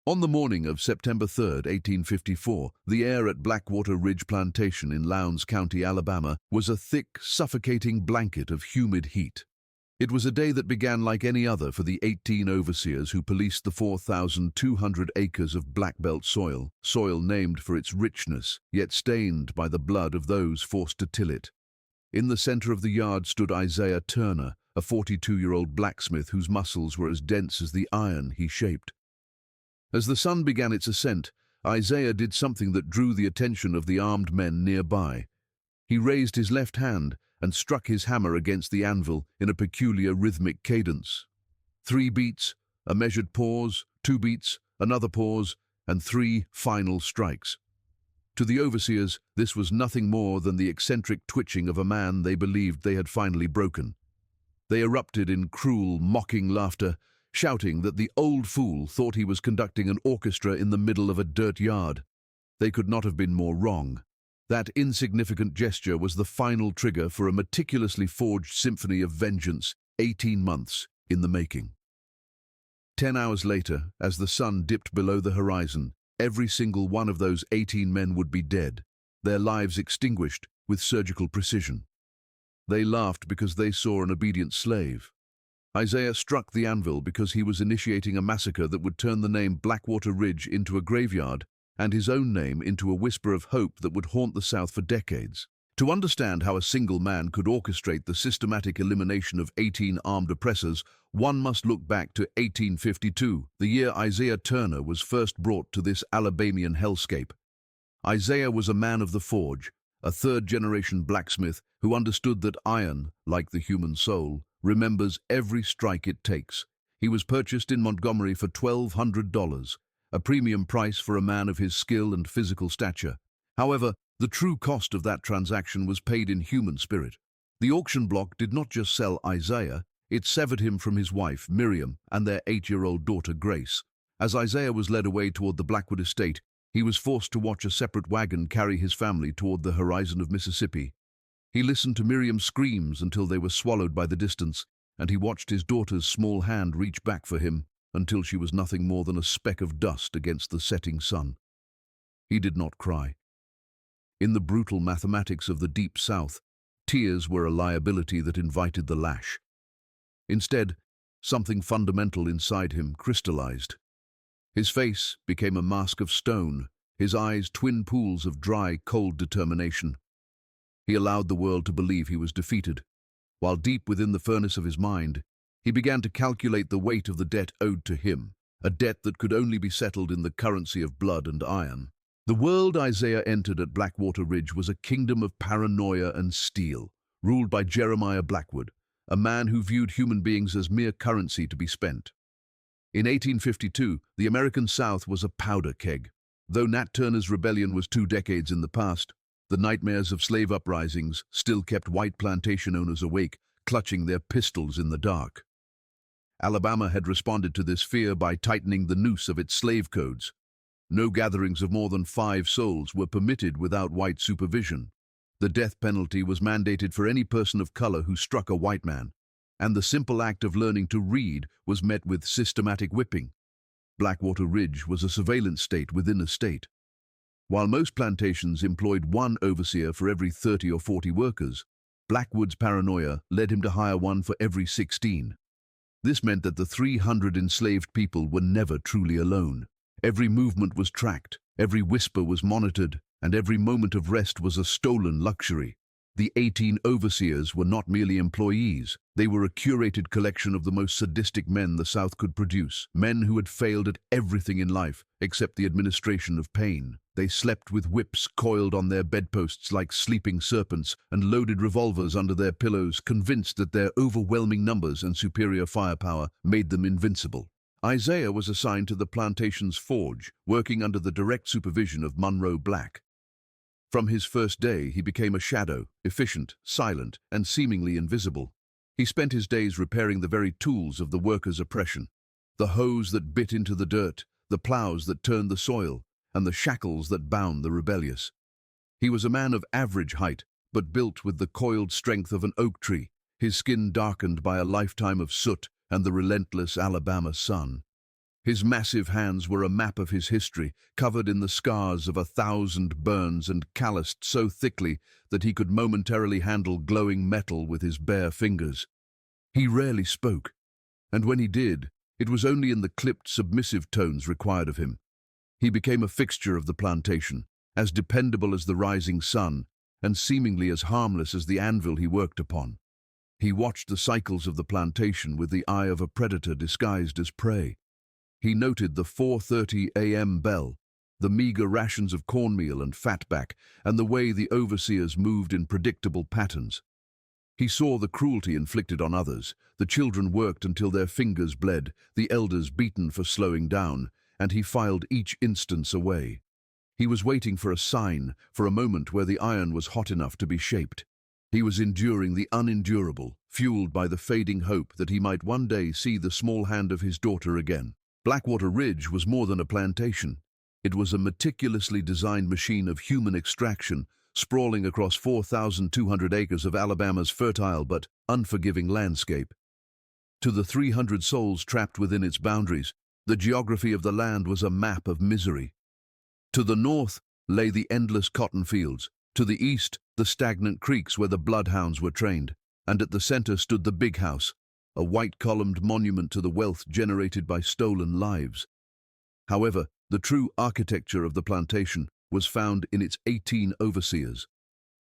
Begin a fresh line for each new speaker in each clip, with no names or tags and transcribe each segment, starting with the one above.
On the morning of September 3, 1854, the air at Blackwater Ridge plantation in Lowndes County, Alabama, was a thick, suffocating blanket of humid heat. It was a day that began like any other for the 18 overseers who policed the 4,200 acres of black belt soil named for its richness, yet stained by the blood of those forced to till it. In the center of the yard stood Isaiah Turner, a 42-year-old blacksmith whose muscles were as dense as the iron he shaped. As the sun began its ascent, Isaiah did something that drew the attention of the armed men nearby. He raised his left hand and struck his hammer against the anvil in a peculiar rhythmic cadence. 3 beats, a measured pause, 2 beats, another pause, and 3 final strikes. To the overseers, this was nothing more than the eccentric twitching of a man they believed they had finally broken. They erupted in cruel, mocking laughter, shouting that the old fool thought he was conducting an orchestra in the middle of a dirt yard. They could not have been more wrong. That insignificant gesture was the final trigger for a meticulously forged symphony of vengeance, 18 months in the making. 10 hours later, as the sun dipped below the horizon, every single one of those 18 men would be dead, their lives extinguished with surgical precision. They laughed because they saw an obedient slave. Isaiah struck the anvil because he was initiating a massacre that would turn the name Blackwater Ridge into a graveyard and his own name into a whisper of hope that would haunt the South for decades. To understand how a single man could orchestrate the systematic elimination of 18 armed oppressors, one must look back to 1852, the year Isaiah Turner was first brought to this Alabamian hellscape. Isaiah was a man of the forge, a third-generation blacksmith who understood that iron, like the human soul, remembers every strike it takes. He was purchased in Montgomery for $1,200, a premium price for a man of his skill and physical stature. However, the true cost of that transaction was paid in human spirit. The auction block did not just sell Isaiah, it severed him from his wife, Miriam, and their 8-year-old daughter, Grace. As Isaiah was led away toward the Blackwood estate, he was forced to watch a separate wagon carry his family toward the horizon of Mississippi. He listened to Miriam's screams until they were swallowed by the distance, and he watched his daughter's small hand reach back for him until she was nothing more than a speck of dust against the setting sun. He did not cry. In the brutal mathematics of the Deep South, tears were a liability that invited the lash. Instead, something fundamental inside him crystallized. His face became a mask of stone, his eyes twin pools of dry, cold determination. He allowed the world to believe he was defeated, while deep within the furnace of his mind, he began to calculate the weight of the debt owed to him, a debt that could only be settled in the currency of blood and iron. The world Isaiah entered at Blackwater Ridge was a kingdom of paranoia and steel, ruled by Jeremiah Blackwood, a man who viewed human beings as mere currency to be spent. In 1852, the American South was a powder keg. Though Nat Turner's rebellion was 2 decades in the past, the nightmares of slave uprisings still kept white plantation owners awake, clutching their pistols in the dark. Alabama had responded to this fear by tightening the noose of its slave codes. No gatherings of more than 5 souls were permitted without white supervision. The death penalty was mandated for any person of color who struck a white man, and the simple act of learning to read was met with systematic whipping. Blackwater Ridge was a surveillance state within a state. While most plantations employed 1 overseer for every 30 or 40 workers, Blackwood's paranoia led him to hire 1 for every 16. This meant that the 300 enslaved people were never truly alone. Every movement was tracked, every whisper was monitored, and every moment of rest was a stolen luxury. The 18 overseers were not merely employees. They were a curated collection of the most sadistic men the South could produce, men who had failed at everything in life except the administration of pain. They slept with whips coiled on their bedposts like sleeping serpents and loaded revolvers under their pillows, convinced that their overwhelming numbers and superior firepower made them invincible. Isaiah was assigned to the plantation's forge, working under the direct supervision of Monroe Black. From his first day, he became a shadow, efficient, silent, and seemingly invisible. He spent his days repairing the very tools of the workers' oppression, the hoes that bit into the dirt, the plows that turned the soil, and the shackles that bound the rebellious. He was a man of average height, but built with the coiled strength of an oak tree, his skin darkened by a lifetime of soot and the relentless Alabama sun. His massive hands were a map of his history, covered in the scars of 1,000 burns and calloused so thickly that he could momentarily handle glowing metal with his bare fingers. He rarely spoke, and when he did, it was only in the clipped, submissive tones required of him. He became a fixture of the plantation, as dependable as the rising sun, and seemingly as harmless as the anvil he worked upon. He watched the cycles of the plantation with the eye of a predator disguised as prey. He noted the 4:30 a.m. bell, the meager rations of cornmeal and fatback, and the way the overseers moved in predictable patterns. He saw the cruelty inflicted on others. The children worked until their fingers bled, the elders beaten for slowing down, and he filed each instance away. He was waiting for a sign, for a moment where the iron was hot enough to be shaped. He was enduring the unendurable, fueled by the fading hope that he might one day see the small hand of his daughter again. Blackwater Ridge was more than a plantation. It was a meticulously designed machine of human extraction, sprawling across 4,200 acres of Alabama's fertile but unforgiving landscape. To the 300 souls trapped within its boundaries, the geography of the land was a map of misery. To the north lay the endless cotton fields, to the east the stagnant creeks where the bloodhounds were trained, and at the center stood the big house, a white-columned monument to the wealth generated by stolen lives. However, the true architecture of the plantation was found in its 18 overseers.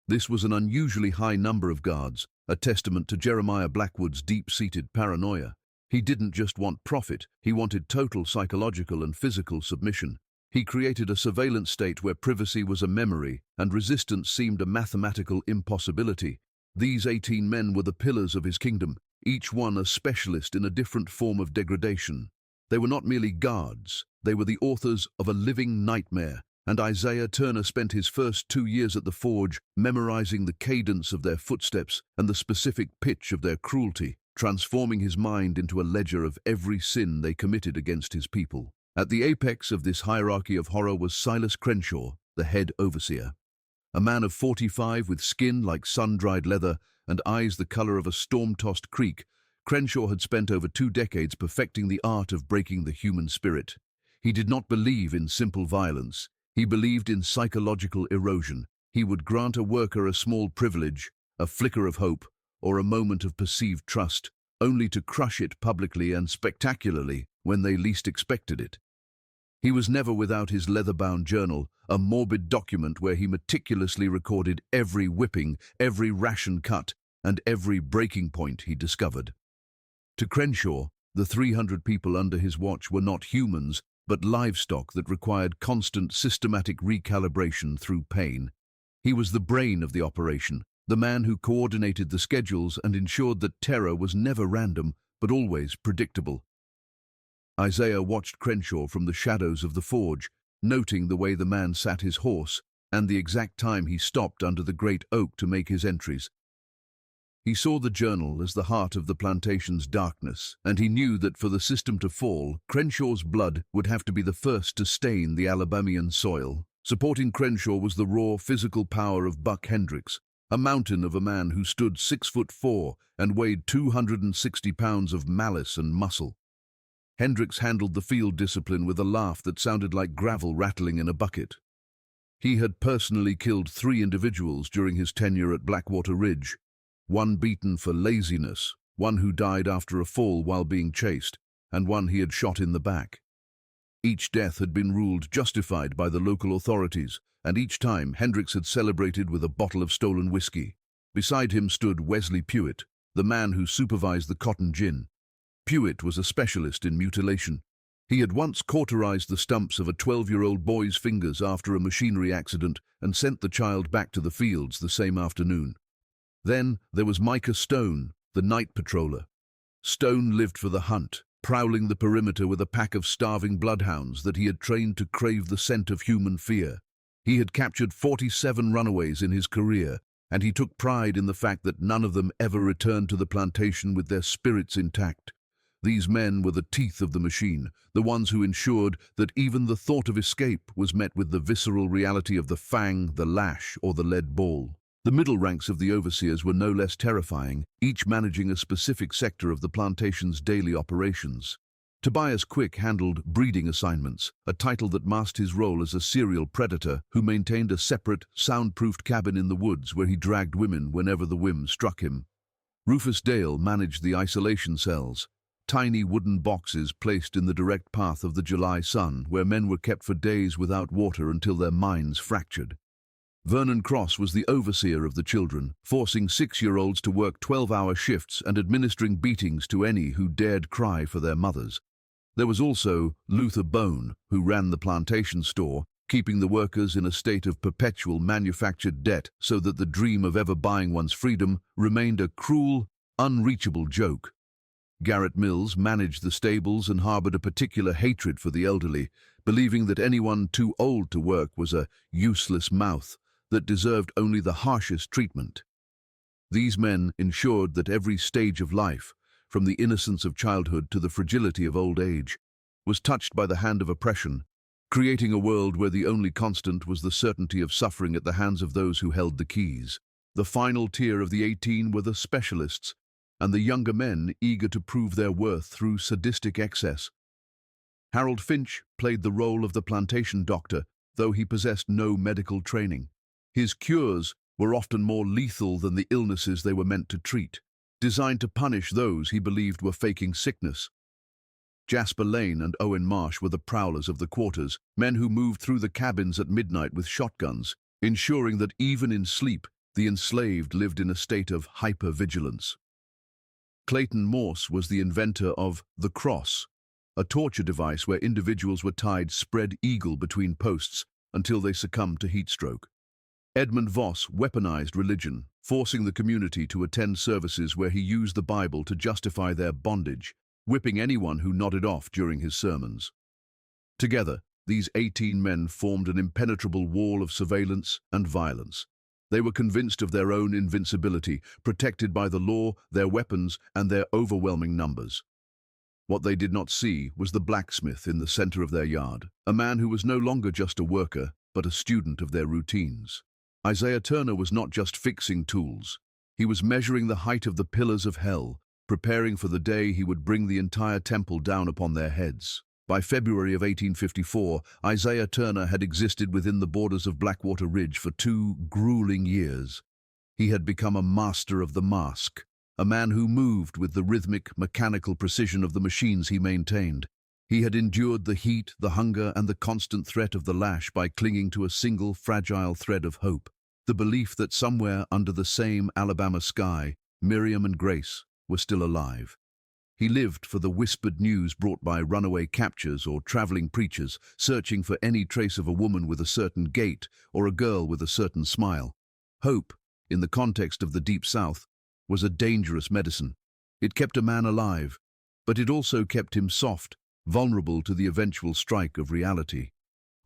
This was an unusually high number of guards, a testament to Jeremiah Blackwood's deep-seated paranoia. He didn't just want profit, he wanted total psychological and physical submission. He created a surveillance state where privacy was a memory and resistance seemed a mathematical impossibility. These 18 men were the pillars of his kingdom, each one a specialist in a different form of degradation. They were not merely guards, they were the authors of a living nightmare, and Isaiah Turner spent his first 2 years at the forge memorizing the cadence of their footsteps and the specific pitch of their cruelty, transforming his mind into a ledger of every sin they committed against his people. At the apex of this hierarchy of horror was Silas Crenshaw, the head overseer. A man of 45 with skin like sun-dried leather and eyes the color of a storm-tossed creek, Crenshaw had spent over 2 decades perfecting the art of breaking the human spirit. He did not believe in simple violence. He believed in psychological erosion. He would grant a worker a small privilege, a flicker of hope, or a moment of perceived trust, only to crush it publicly and spectacularly when they least expected it. He was never without his leather-bound journal, a morbid document where he meticulously recorded every whipping, every ration cut, and every breaking point he discovered. To Crenshaw, the 300 people under his watch were not humans, but livestock that required constant systematic recalibration through pain. He was the brain of the operation, the man who coordinated the schedules and ensured that terror was never random, but always predictable. Isaiah watched Crenshaw from the shadows of the forge, noting the way the man sat his horse and the exact time he stopped under the great oak to make his entries. He saw the journal as the heart of the plantation's darkness, and he knew that for the system to fall, Crenshaw's blood would have to be the first to stain the Alabamian soil. Supporting Crenshaw was the raw physical power of Buck Hendricks, a mountain of a man who stood 6'4" and weighed 260 pounds of malice and muscle. Hendricks handled the field discipline with a laugh that sounded like gravel rattling in a bucket. He had personally killed 3 individuals during his tenure at Blackwater Ridge, one beaten for laziness, one who died after a fall while being chased, and one he had shot in the back. Each death had been ruled justified by the local authorities, and each time Hendricks had celebrated with a bottle of stolen whiskey. Beside him stood Wesley Pewitt, the man who supervised the cotton gin. Pewitt was a specialist in mutilation. He had once cauterized the stumps of a 12-year-old boy's fingers after a machinery accident and sent the child back to the fields the same afternoon. Then there was Micah Stone, the night patroller. Stone lived for the hunt, prowling the perimeter with a pack of starving bloodhounds that he had trained to crave the scent of human fear. He had captured 47 runaways in his career, and he took pride in the fact that none of them ever returned to the plantation with their spirits intact. These men were the teeth of the machine, the ones who ensured that even the thought of escape was met with the visceral reality of the fang, the lash, or the lead ball. The middle ranks of the overseers were no less terrifying, each managing a specific sector of the plantation's daily operations. Tobias Quick handled breeding assignments, a title that masked his role as a serial predator who maintained a separate, soundproofed cabin in the woods where he dragged women whenever the whim struck him. Rufus Dale managed the isolation cells, tiny wooden boxes placed in the direct path of the July sun, where men were kept for days without water until their minds fractured. Vernon Cross was the overseer of the children, forcing 6-year-olds to work 12-hour shifts and administering beatings to any who dared cry for their mothers. There was also Luther Bone, who ran the plantation store, keeping the workers in a state of perpetual manufactured debt so that the dream of ever buying one's freedom remained a cruel, unreachable joke. Garrett Mills managed the stables and harbored a particular hatred for the elderly, believing that anyone too old to work was a useless mouth that deserved only the harshest treatment. These men ensured that every stage of life, from the innocence of childhood to the fragility of old age, was touched by the hand of oppression, creating a world where the only constant was the certainty of suffering at the hands of those who held the keys. The final tier of the 18 were the specialists, and the younger men eager to prove their worth through sadistic excess. Harold Finch played the role of the plantation doctor, though he possessed no medical training. His cures were often more lethal than the illnesses they were meant to treat, designed to punish those he believed were faking sickness. Jasper Lane and Owen Marsh were the prowlers of the quarters, men who moved through the cabins at midnight with shotguns, ensuring that even in sleep, the enslaved lived in a state of hyper-vigilance. Clayton Morse was the inventor of the cross, a torture device where individuals were tied spread-eagle between posts until they succumbed to heat stroke. Edmund Voss weaponized religion, forcing the community to attend services where he used the Bible to justify their bondage, whipping anyone who nodded off during his sermons. Together, these 18 men formed an impenetrable wall of surveillance and violence. They were convinced of their own invincibility, protected by the law, their weapons, and their overwhelming numbers. What they did not see was the blacksmith in the center of their yard, a man who was no longer just a worker, but a student of their routines. Isaiah Turner was not just fixing tools. He was measuring the height of the pillars of hell, preparing for the day he would bring the entire temple down upon their heads. By February of 1854, Isaiah Turner had existed within the borders of Blackwater Ridge for 2 grueling years. He had become a master of the mask, a man who moved with the rhythmic, mechanical precision of the machines he maintained. He had endured the heat, the hunger, and the constant threat of the lash by clinging to a single fragile thread of hope, the belief that somewhere under the same Alabama sky, Miriam and Grace were still alive. He lived for the whispered news brought by runaway captures or traveling preachers, searching for any trace of a woman with a certain gait or a girl with a certain smile. Hope, in the context of the Deep South, was a dangerous medicine. It kept a man alive, but it also kept him soft, vulnerable to the eventual strike of reality.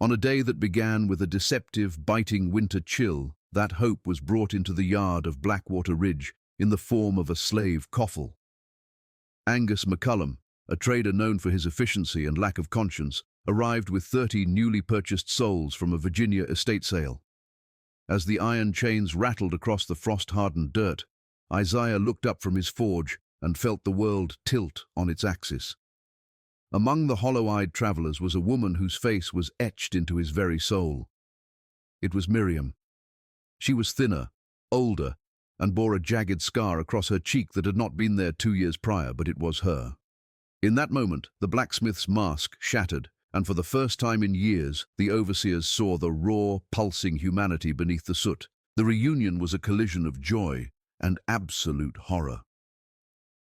On a day that began with a deceptive, biting winter chill, that hope was brought into the yard of Blackwater Ridge in the form of a slave coffle. Angus McCullum, a trader known for his efficiency and lack of conscience, arrived with 30 newly purchased souls from a Virginia estate sale. As the iron chains rattled across the frost-hardened dirt, Isaiah looked up from his forge and felt the world tilt on its axis. Among the hollow-eyed travelers was a woman whose face was etched into his very soul. It was Miriam. She was thinner, older, and bore a jagged scar across her cheek that had not been there 2 years prior, but it was her. In that moment, the blacksmith's mask shattered, and for the first time in years, the overseers saw the raw, pulsing humanity beneath the soot. The reunion was a collision of joy and absolute horror.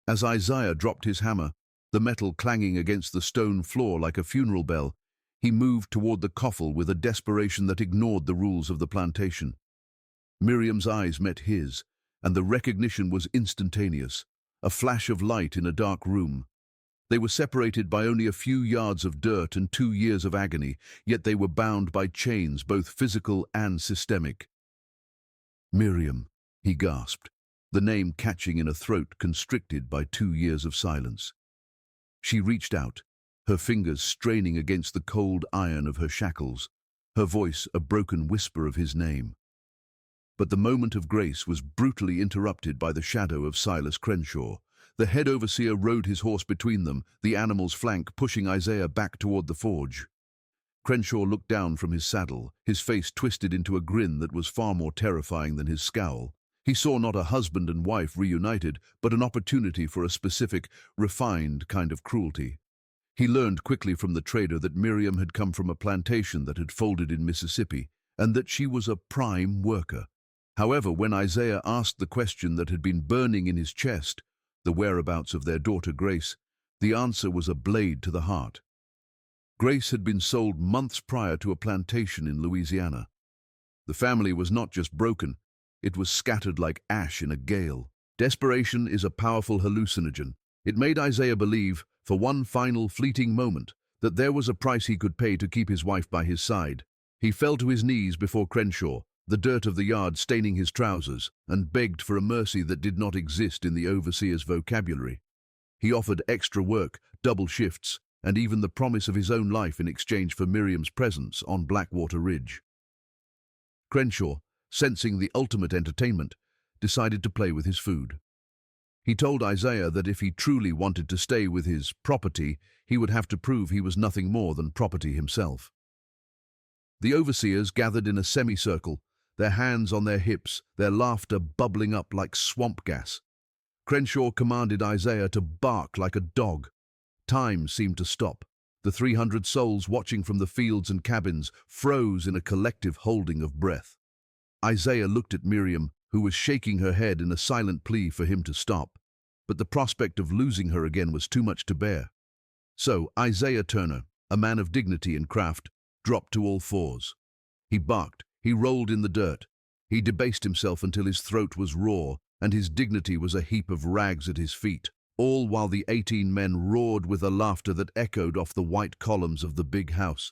As Isaiah dropped his hammer, the metal clanging against the stone floor like a funeral bell, he moved toward the coffle with a desperation that ignored the rules of the plantation. Miriam's eyes met his, and the recognition was instantaneous, a flash of light in a dark room. They were separated by only a few yards of dirt and 2 years of agony, yet they were bound by chains, both physical and systemic. Miriam, he gasped, the name catching in a throat constricted by 2 years of silence. She reached out, her fingers straining against the cold iron of her shackles, her voice a broken whisper of his name. But the moment of grace was brutally interrupted by the shadow of Silas Crenshaw, The head overseer rode his horse between them, the animal's flank pushing Isaiah back toward the forge. Crenshaw looked down from his saddle, his face twisted into a grin that was far more terrifying than his scowl. He saw not a husband and wife reunited, but an opportunity for a specific, refined kind of cruelty. He learned quickly from the trader that Miriam had come from a plantation that had folded in Mississippi, and that she was a prime worker. However, when Isaiah asked the question that had been burning in his chest, the whereabouts of their daughter Grace, the answer was a blade to the heart. Grace had been sold months prior to a plantation in Louisiana. The family was not just broken, it was scattered like ash in a gale. Desperation is a powerful hallucinogen. It made Isaiah believe, for one final fleeting moment, that there was a price he could pay to keep his wife by his side. He fell to his knees before Crenshaw, the dirt of the yard staining his trousers, and begged for a mercy that did not exist in the overseer's vocabulary. He offered extra work, double shifts, and even the promise of his own life in exchange for Miriam's presence on Blackwater Ridge. Crenshaw, sensing the ultimate entertainment, decided to play with his food. He told Isaiah that if he truly wanted to stay with his property, he would have to prove he was nothing more than property himself. The overseers gathered in a semicircle, their hands on their hips, their laughter bubbling up like swamp gas. Crenshaw commanded Isaiah to bark like a dog. Time seemed to stop. The 300 souls watching from the fields and cabins froze in a collective holding of breath. Isaiah looked at Miriam, who was shaking her head in a silent plea for him to stop. But the prospect of losing her again was too much to bear. So Isaiah Turner, a man of dignity and craft, dropped to all fours. He barked, he rolled in the dirt. He debased himself until his throat was raw, and his dignity was a heap of rags at his feet, all while the 18 men roared with a laughter that echoed off the white columns of the big house.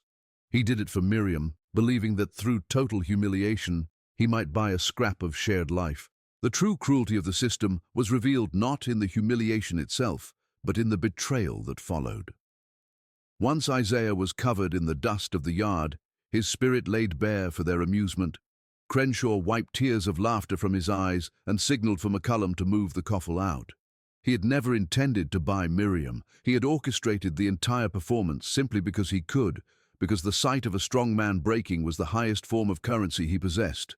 He did it for Miriam, believing that through total humiliation, he might buy a scrap of shared life. The true cruelty of the system was revealed not in the humiliation itself, but in the betrayal that followed. Once Isaiah was covered in the dust of the yard, his spirit laid bare for their amusement. Crenshaw wiped tears of laughter from his eyes and signaled for McCullum to move the coffle out. He had never intended to buy Miriam. He had orchestrated the entire performance simply because he could, because the sight of a strong man breaking was the highest form of currency he possessed.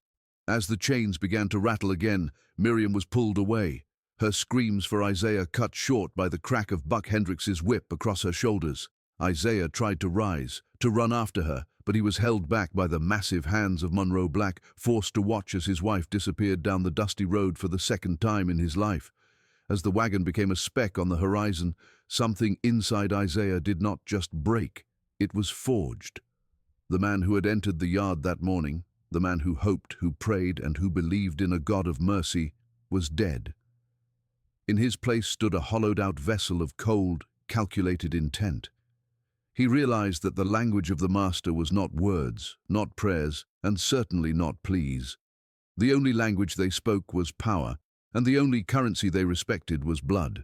As the chains began to rattle again, Miriam was pulled away, her screams for Isaiah cut short by the crack of Buck Hendricks's whip across her shoulders. Isaiah tried to rise, to run after her, but he was held back by the massive hands of Monroe Black, forced to watch as his wife disappeared down the dusty road for the second time in his life. As the wagon became a speck on the horizon, something inside Isaiah did not just break, it was forged. The man who had entered the yard that morning, the man who hoped, who prayed, and who believed in a God of mercy, was dead. In his place stood a hollowed-out vessel of cold, calculated intent. He realized that the language of the master was not words, not prayers, and certainly not pleas. The only language they spoke was power, and the only currency they respected was blood.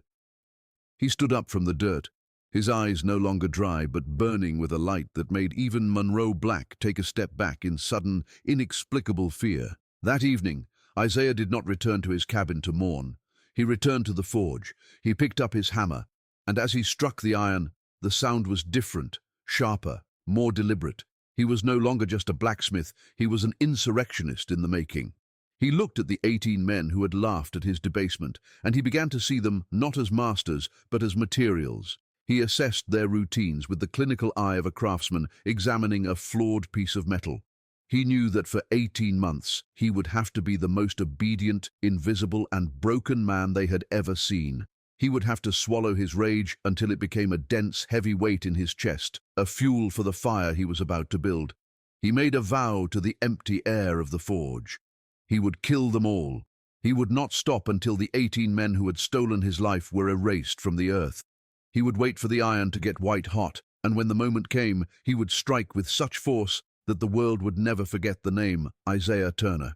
He stood up from the dirt, his eyes no longer dry but burning with a light that made even Monroe Black take a step back in sudden, inexplicable fear. That evening, Isaiah did not return to his cabin to mourn. He returned to the forge. He picked up his hammer, and as he struck the iron, the sound was different, sharper, more deliberate. He was no longer just a blacksmith, he was an insurrectionist in the making. He looked at the 18 men who had laughed at his debasement, and he began to see them not as masters, but as materials. He assessed their routines with the clinical eye of a craftsman examining a flawed piece of metal. He knew that for 18 months he would have to be the most obedient, invisible, and broken man they had ever seen. He would have to swallow his rage until it became a dense, heavy weight in his chest, a fuel for the fire he was about to build. He made a vow to the empty air of the forge. He would kill them all. He would not stop until the 18 men who had stolen his life were erased from the earth. He would wait for the iron to get white hot, and when the moment came, he would strike with such force that the world would never forget the name Isaiah Turner.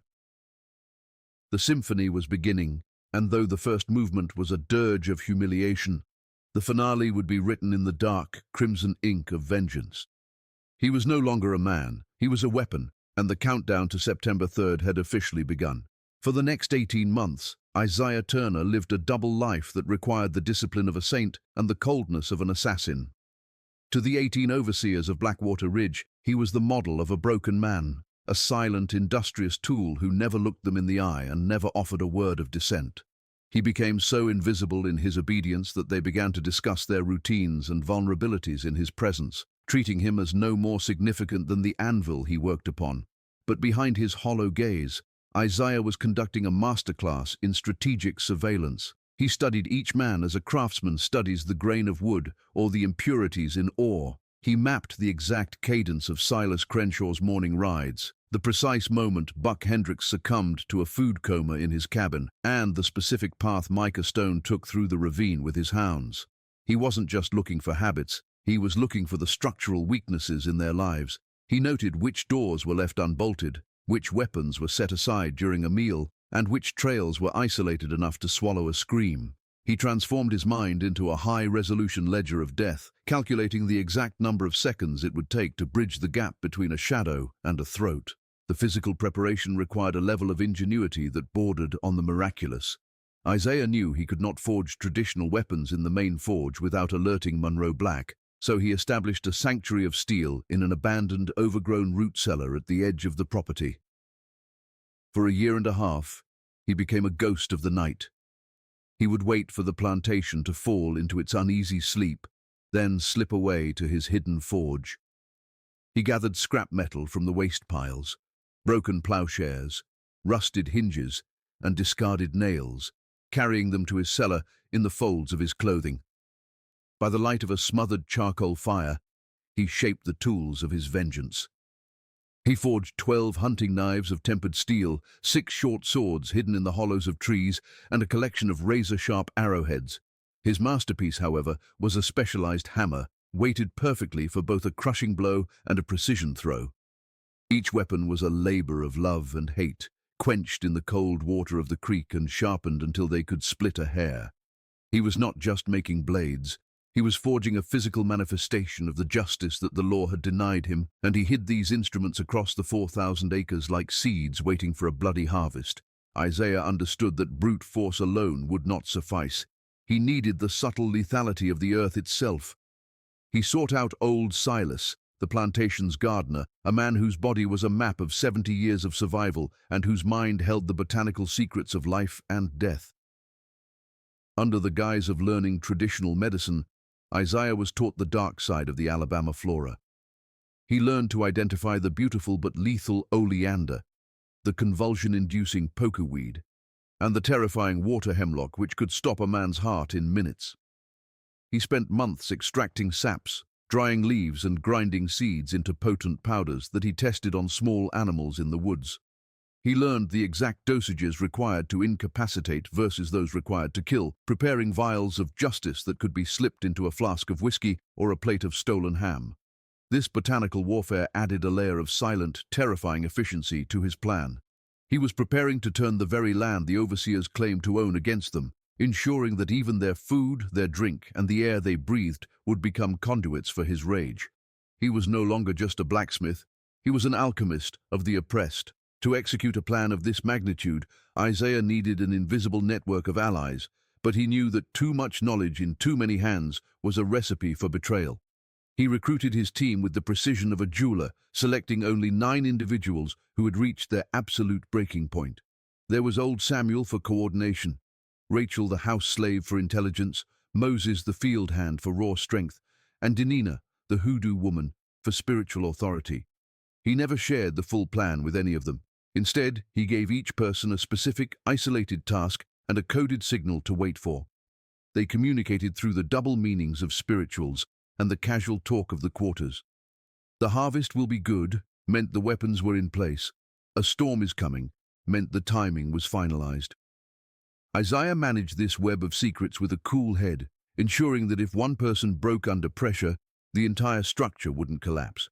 The symphony was beginning, and though the first movement was a dirge of humiliation, the finale would be written in the dark, crimson ink of vengeance. He was no longer a man, he was a weapon, and the countdown to September 3rd had officially begun. For the next 18 months, Isaiah Turner lived a double life that required the discipline of a saint and the coldness of an assassin. To the 18 overseers of Blackwater Ridge, he was the model of a broken man, a silent, industrious tool who never looked them in the eye and never offered a word of dissent. He became so invisible in his obedience that they began to discuss their routines and vulnerabilities in his presence, treating him as no more significant than the anvil he worked upon. But behind his hollow gaze, Isaiah was conducting a masterclass in strategic surveillance. He studied each man as a craftsman studies the grain of wood or the impurities in ore. He mapped the exact cadence of Silas Crenshaw's morning rides, the precise moment Buck Hendricks succumbed to a food coma in his cabin, and the specific path Micah Stone took through the ravine with his hounds. He wasn't just looking for habits, he was looking for the structural weaknesses in their lives. He noted which doors were left unbolted, which weapons were set aside during a meal, and which trails were isolated enough to swallow a scream. He transformed his mind into a high-resolution ledger of death, calculating the exact number of seconds it would take to bridge the gap between a shadow and a throat. The physical preparation required a level of ingenuity that bordered on the miraculous. Isaiah knew he could not forge traditional weapons in the main forge without alerting Monroe Black, so he established a sanctuary of steel in an abandoned, overgrown root cellar at the edge of the property. For a year and a half, he became a ghost of the night. He would wait for the plantation to fall into its uneasy sleep, then slip away to his hidden forge. He gathered scrap metal from the waste piles, broken plowshares, rusted hinges, and discarded nails, carrying them to his cellar in the folds of his clothing. By the light of a smothered charcoal fire, he shaped the tools of his vengeance. He forged 12 hunting knives of tempered steel, 6 short swords hidden in the hollows of trees, and a collection of razor-sharp arrowheads. His masterpiece, however, was a specialized hammer, weighted perfectly for both a crushing blow and a precision throw. Each weapon was a labor of love and hate, quenched in the cold water of the creek and sharpened until they could split a hair. He was not just making blades. He was forging a physical manifestation of the justice that the law had denied him, and he hid these instruments across the 4,000 acres like seeds waiting for a bloody harvest. Isaiah understood that brute force alone would not suffice. He needed the subtle lethality of the earth itself. He sought out old Silas, the plantation's gardener, a man whose body was a map of 70 years of survival and whose mind held the botanical secrets of life and death. Under the guise of learning traditional medicine, Isaiah was taught the dark side of the Alabama flora. He learned to identify the beautiful but lethal oleander, the convulsion-inducing pokerweed, and the terrifying water hemlock which could stop a man's heart in minutes. He spent months extracting saps, drying leaves and grinding seeds into potent powders that he tested on small animals in the woods. He learned the exact dosages required to incapacitate versus those required to kill, preparing vials of justice that could be slipped into a flask of whiskey or a plate of stolen ham. This botanical warfare added a layer of silent, terrifying efficiency to his plan. He was preparing to turn the very land the overseers claimed to own against them, ensuring that even their food, their drink, and the air they breathed would become conduits for his rage. He was no longer just a blacksmith. He was an alchemist of the oppressed. To execute a plan of this magnitude, Isaiah needed an invisible network of allies, but he knew that too much knowledge in too many hands was a recipe for betrayal. He recruited his team with the precision of a jeweler, selecting only 9 individuals who had reached their absolute breaking point. There was old Samuel for coordination, Rachel the house slave for intelligence, Moses the field hand for raw strength, and Denina, the hoodoo woman, for spiritual authority. He never shared the full plan with any of them. Instead, he gave each person a specific, isolated task and a coded signal to wait for. They communicated through the double meanings of spirituals and the casual talk of the quarters. The harvest will be good meant the weapons were in place. A storm is coming meant the timing was finalized. Isaiah managed this web of secrets with a cool head, ensuring that if one person broke under pressure, the entire structure wouldn't collapse.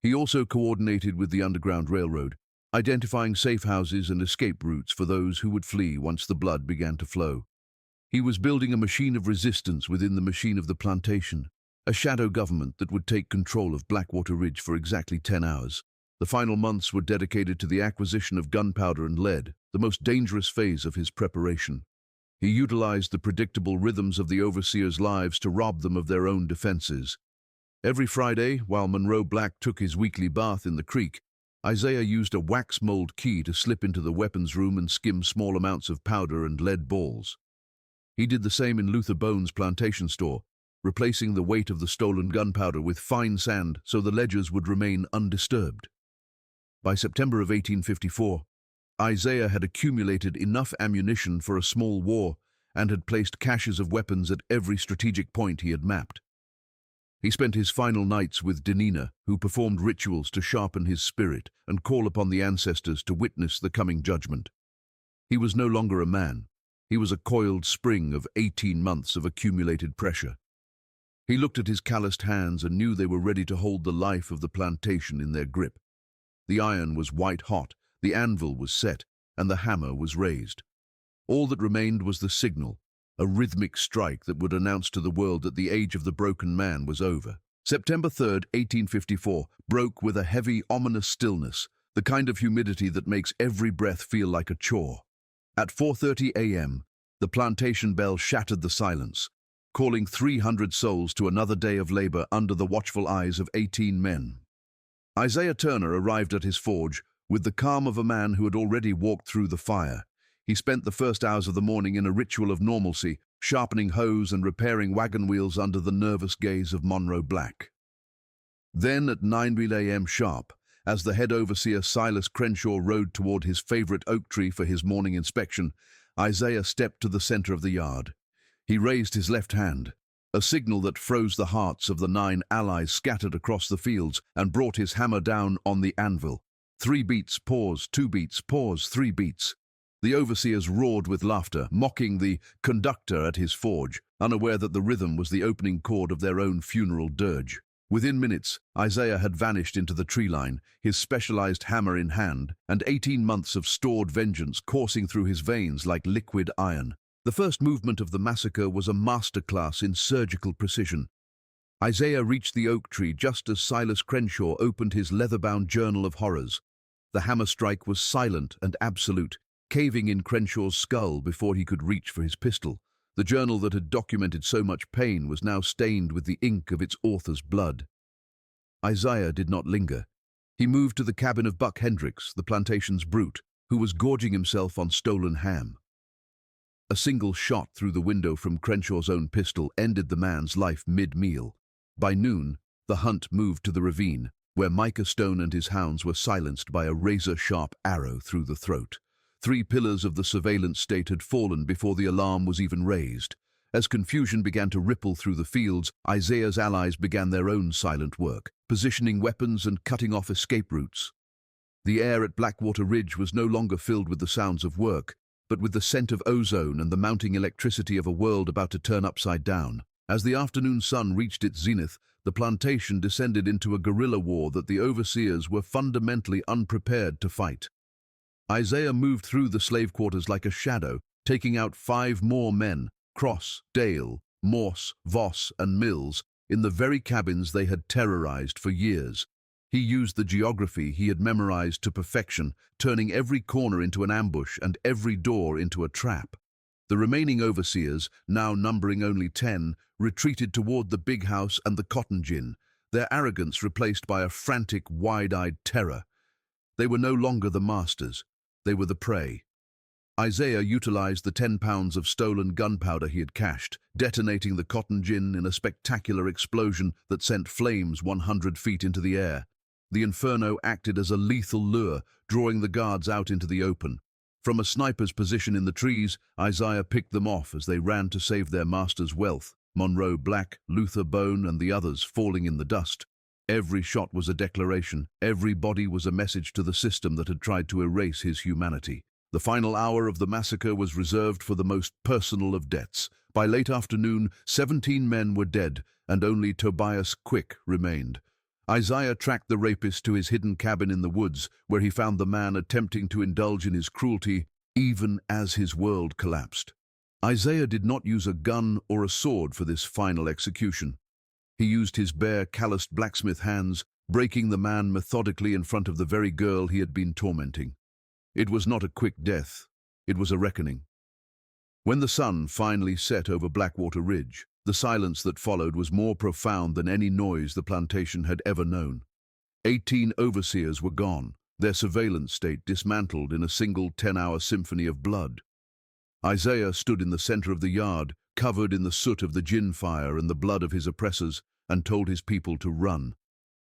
He also coordinated with the Underground Railroad, identifying safe houses and escape routes for those who would flee once the blood began to flow. He was building a machine of resistance within the machine of the plantation, a shadow government that would take control of Blackwater Ridge for exactly 10 hours. The final months were dedicated to the acquisition of gunpowder and lead, the most dangerous phase of his preparation. He utilized the predictable rhythms of the overseers' lives to rob them of their own defenses. Every Friday, while Monroe Black took his weekly bath in the creek, Isaiah used a wax mold key to slip into the weapons room and skim small amounts of powder and lead balls. He did the same in Luther Bone's plantation store, replacing the weight of the stolen gunpowder with fine sand so the ledgers would remain undisturbed. By September of 1854, Isaiah had accumulated enough ammunition for a small war and had placed caches of weapons at every strategic point he had mapped. He spent his final nights with Denina, who performed rituals to sharpen his spirit and call upon the ancestors to witness the coming judgment. He was no longer a man. He was a coiled spring of 18 months of accumulated pressure. He looked at his calloused hands and knew they were ready to hold the life of the plantation in their grip. The iron was white-hot, the anvil was set, and the hammer was raised. All that remained was the signal, a rhythmic strike that would announce to the world that the age of the broken man was over. September 3rd, 1854, broke with a heavy, ominous stillness, the kind of humidity that makes every breath feel like a chore. At 4:30 a.m., the plantation bell shattered the silence, calling 300 souls to another day of labor under the watchful eyes of 18 men. Isaiah Turner arrived at his forge with the calm of a man who had already walked through the fire. He spent the first hours of the morning in a ritual of normalcy, sharpening hoes and repairing wagon wheels under the nervous gaze of Monroe Black. Then at 9 a.m. sharp, as the head overseer Silas Crenshaw rode toward his favorite oak tree for his morning inspection, Isaiah stepped to the center of the yard. He raised his left hand, a signal that froze the hearts of the 9 allies scattered across the fields, and brought his hammer down on the anvil. 3 beats, pause, 2 beats, pause, 3 beats. The overseers roared with laughter, mocking the conductor at his forge, unaware that the rhythm was the opening chord of their own funeral dirge. Within minutes, Isaiah had vanished into the tree line, his specialized hammer in hand, and 18 months of stored vengeance coursing through his veins like liquid iron. The first movement of the massacre was a masterclass in surgical precision. Isaiah reached the oak tree just as Silas Crenshaw opened his leather-bound journal of horrors. The hammer strike was silent and absolute, caving in Crenshaw's skull before he could reach for his pistol. The journal that had documented so much pain was now stained with the ink of its author's blood. Isaiah did not linger. He moved to the cabin of Buck Hendricks, the plantation's brute, who was gorging himself on stolen ham. A single shot through the window from Crenshaw's own pistol ended the man's life mid-meal. By noon, the hunt moved to the ravine, where Micah Stone and his hounds were silenced by a razor-sharp arrow through the throat. 3 pillars of the surveillance state had fallen before the alarm was even raised. As confusion began to ripple through the fields, Isaiah's allies began their own silent work, positioning weapons and cutting off escape routes. The air at Blackwater Ridge was no longer filled with the sounds of work, but with the scent of ozone and the mounting electricity of a world about to turn upside down. As the afternoon sun reached its zenith, the plantation descended into a guerrilla war that the overseers were fundamentally unprepared to fight. Isaiah moved through the slave quarters like a shadow, taking out 5 more men, Cross, Dale, Morse, Voss, and Mills, in the very cabins they had terrorized for years. He used the geography he had memorized to perfection, turning every corner into an ambush and every door into a trap. The remaining overseers, now numbering only 10, retreated toward the big house and the cotton gin, their arrogance replaced by a frantic, wide-eyed terror. They were no longer the masters. They were the prey. Isaiah utilized the 10 pounds of stolen gunpowder he had cached, detonating the cotton gin in a spectacular explosion that sent flames 100 feet into the air. The inferno acted as a lethal lure, drawing the guards out into the open. From a sniper's position in the trees, Isaiah picked them off as they ran to save their master's wealth, Monroe Black, Luther Bone, and the others falling in the dust. Every shot was a declaration, every body was a message to the system that had tried to erase his humanity. The final hour of the massacre was reserved for the most personal of deaths. By late afternoon, 17 men were dead, and only Tobias Quick remained. Isaiah tracked the rapist to his hidden cabin in the woods, where he found the man attempting to indulge in his cruelty, even as his world collapsed. Isaiah did not use a gun or a sword for this final execution. He used his bare, calloused blacksmith hands, breaking the man methodically in front of the very girl he had been tormenting. It was not a quick death. It was a reckoning. When the sun finally set over Blackwater Ridge, the silence that followed was more profound than any noise the plantation had ever known. 18 overseers were gone, their surveillance state dismantled in a single 10-hour symphony of blood. Isaiah stood in the center of the yard, covered in the soot of the gin fire and the blood of his oppressors, and told his people to run.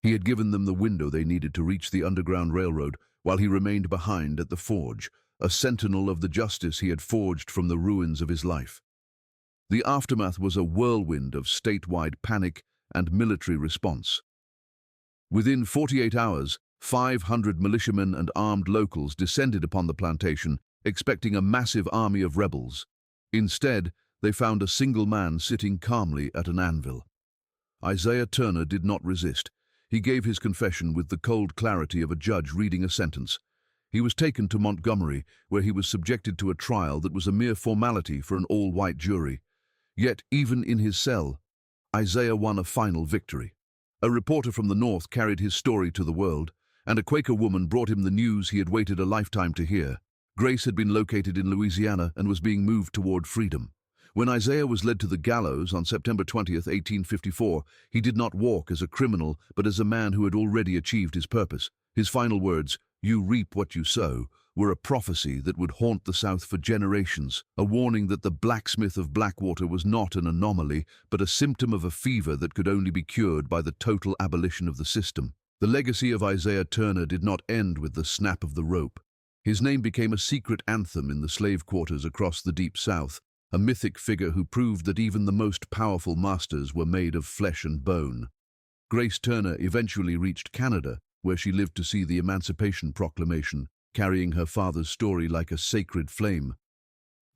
He had given them the window they needed to reach the Underground Railroad, while he remained behind at the forge, a sentinel of the justice he had forged from the ruins of his life. The aftermath was a whirlwind of statewide panic and military response. Within 48 hours, 500 militiamen and armed locals descended upon the plantation, expecting a massive army of rebels. Instead, they found a single man sitting calmly at an anvil. Isaiah Turner did not resist. He gave his confession with the cold clarity of a judge reading a sentence. He was taken to Montgomery, where he was subjected to a trial that was a mere formality for an all-white jury. Yet, even in his cell, Isaiah won a final victory. A reporter from the North carried his story to the world, and a Quaker woman brought him the news he had waited a lifetime to hear. Grace had been located in Louisiana and was being moved toward freedom. When Isaiah was led to the gallows on September 20th, 1854, he did not walk as a criminal, but as a man who had already achieved his purpose. His final words, "You reap what you sow," were a prophecy that would haunt the South for generations, a warning that the blacksmith of Blackwater was not an anomaly, but a symptom of a fever that could only be cured by the total abolition of the system. The legacy of Isaiah Turner did not end with the snap of the rope. His name became a secret anthem in the slave quarters across the Deep South, a mythic figure who proved that even the most powerful masters were made of flesh and bone. Grace Turner eventually reached Canada, where she lived to see the Emancipation Proclamation, carrying her father's story like a sacred flame.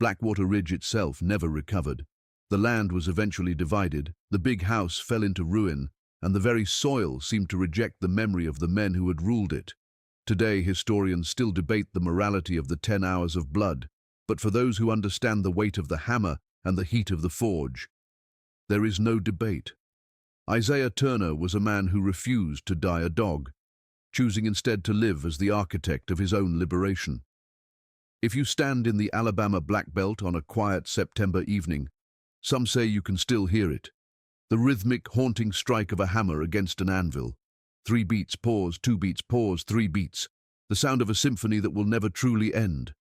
Blackwater Ridge itself never recovered. The land was eventually divided, the big house fell into ruin, and the very soil seemed to reject the memory of the men who had ruled it. Today, historians still debate the morality of the 10 hours of blood, but for those who understand the weight of the hammer and the heat of the forge, there is no debate. Isaiah Turner was a man who refused to die a dog, choosing instead to live as the architect of his own liberation. If you stand in the Alabama Black Belt on a quiet September evening, some say you can still hear it. The rhythmic, haunting strike of a hammer against an anvil. 3 beats, pause, 2 beats, pause, 3 beats. The sound of a symphony that will never truly end.